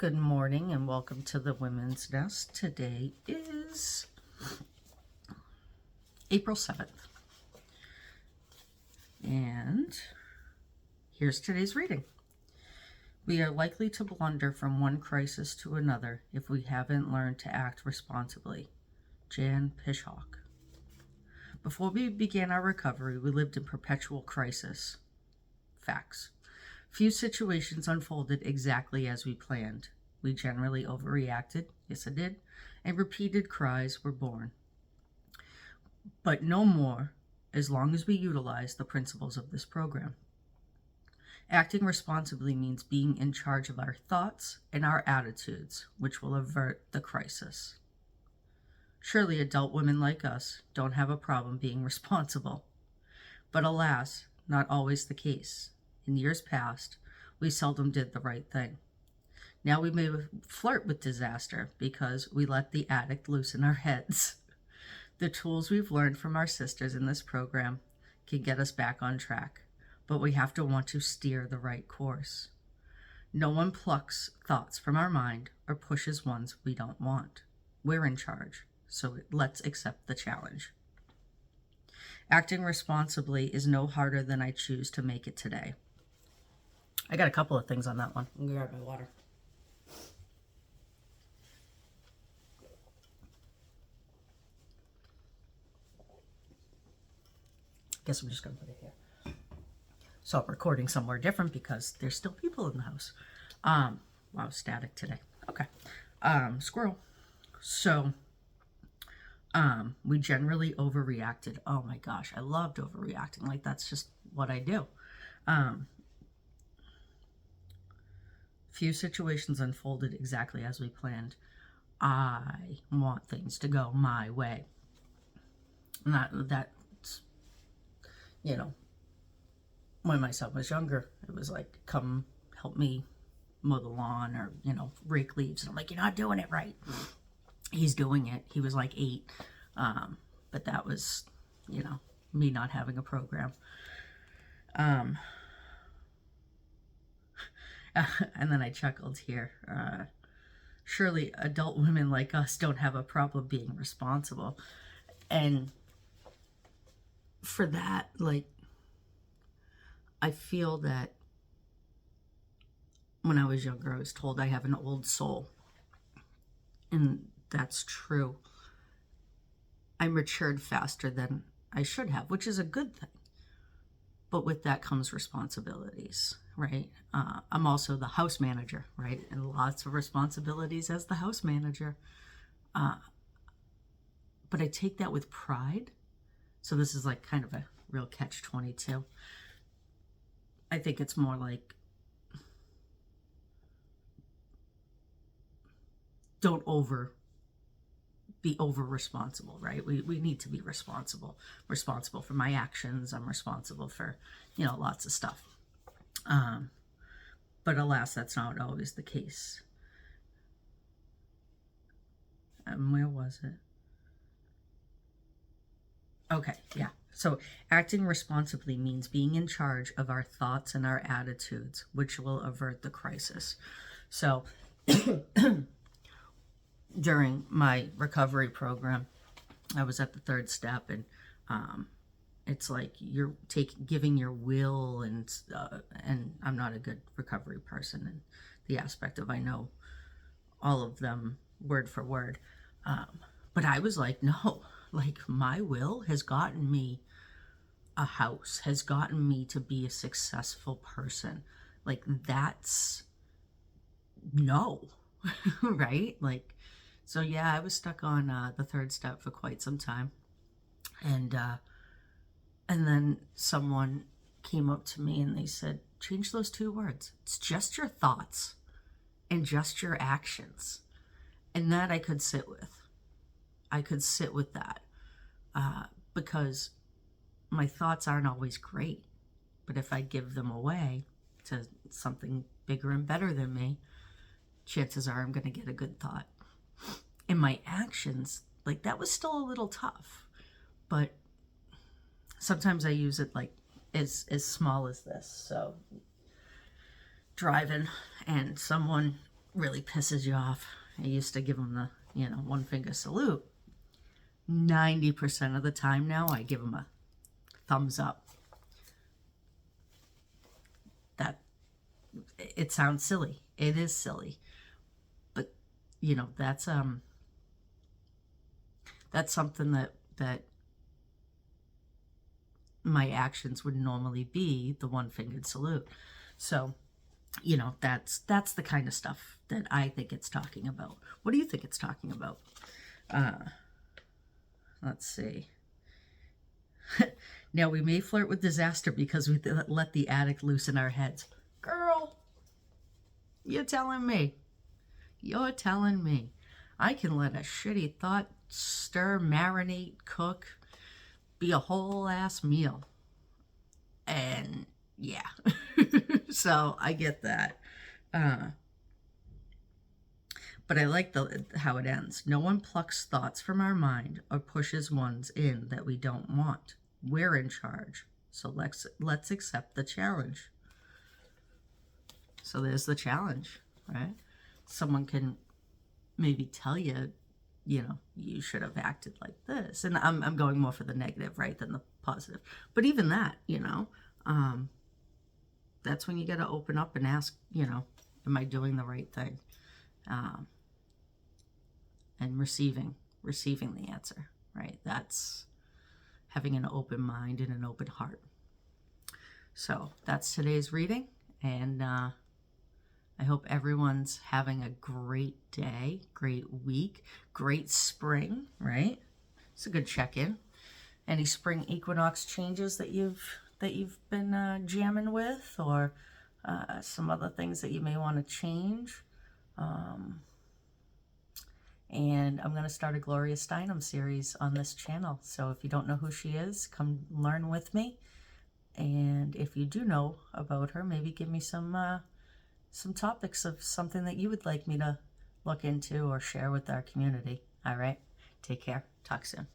Good morning and welcome to the Women's Nest. Today is April 7th. And here's today's reading. We are likely to blunder from one crisis to another if we haven't learned to act responsibly. Jan Pishawk. Before we began our recovery, we lived in perpetual crisis. Facts. Few situations unfolded exactly as we planned. We generally overreacted, yes I did, and repeated cries were born. But no more, as long as we utilize the principles of this program. Acting responsibly means being in charge of our thoughts and our attitudes, which will avert the crisis. Surely adult women like us don't have a problem being responsible. But alas, not always the case. In years past, we seldom did the right thing. Now we may flirt with disaster because we let the addict loose in our heads. The tools we've learned from our sisters in this program can get us back on track, but we have to want to steer the right course. No one plucks thoughts from our mind or pushes ones we don't want. We're in charge, so let's accept the challenge. Acting responsibly is no harder than I choose to make it today. I got a couple of things on that one. I'm gonna grab my water. Guess I'm just gonna put it here. So I'm recording somewhere different because there's still people in the house. Wow, static today. Okay. Squirrel. So we generally overreacted. Oh my gosh, I loved overreacting. Like that's just what I do. Few situations unfolded exactly as we planned. I want things to go my way. That's, you know, when my son was younger, it was like, come help me mow the lawn or, rake leaves. And I'm like, you're not doing it right. He's doing it. He was like 8. But that was, me not having a program. And then I chuckled here. Surely adult women like us don't have a problem being responsible. And for that, I feel that when I was younger, I was told I have an old soul. And that's true. I matured faster than I should have, which is a good thing. But with that comes responsibilities, right? I'm also the house manager, right? And lots of responsibilities as the house manager. But I take that with pride. So this is like kind of a real catch-22. I think it's more like, don't be over responsible, right? We need to be responsible. I'm responsible for my actions. I'm responsible for, lots of stuff. But alas, that's not always the case. Where was it? Okay, yeah. So acting responsibly means being in charge of our thoughts and our attitudes, which will avert the crisis. So during my recovery program, I was at the 3rd step, and it's like you're giving your will, and I'm not a good recovery person in the aspect of I know all of them word for word, but I was like, no, like my will has gotten me a house, has gotten me to be a successful person. Like that's no, right? Like, so yeah, I was stuck on the 3rd step for quite some time. And then someone came up to me and they said, change those 2 words. It's just your thoughts and just your actions. And that I could sit with. I could sit with that because my thoughts aren't always great. But if I give them away to something bigger and better than me, chances are I'm going to get a good thought. And my actions, like that was still a little tough. But sometimes I use it like as small as this. So driving and someone really pisses you off. I used to give them the, one finger salute. 90% of the time now, I give them a thumbs up. That, it sounds silly. It is silly. But, that's something that my actions would normally be the one-fingered salute. So, that's the kind of stuff that I think it's talking about. What do you think it's talking about? Let's see. Now, we may flirt with disaster because we let the addict loose in our heads. Girl, you're telling me. You're telling me. I can let a shitty thought stir, marinate, cook, be a whole ass meal. And yeah. So I get that. But I like how it ends. No one plucks thoughts from our mind or pushes ones in that we don't want. We're in charge. So let's accept the challenge. So there's the challenge, right? Someone can maybe tell you, you should have acted like this. And I'm going more for the negative, right, than the positive. But even that, that's when you got to open up and ask, am I doing the right thing? And receiving the answer, right? That's having an open mind and an open heart. So that's today's reading, and I hope everyone's having a great day, great week, great spring, right? It's a good check-in. Any spring equinox changes that you've been jamming with, or some other things that you may want to change. And I'm going to start a Gloria Steinem series on this channel. So if you don't know who she is, come learn with me. And if you do know about her, maybe give me some topics of something that you would like me to look into or share with our community. All right? Take care. Talk soon.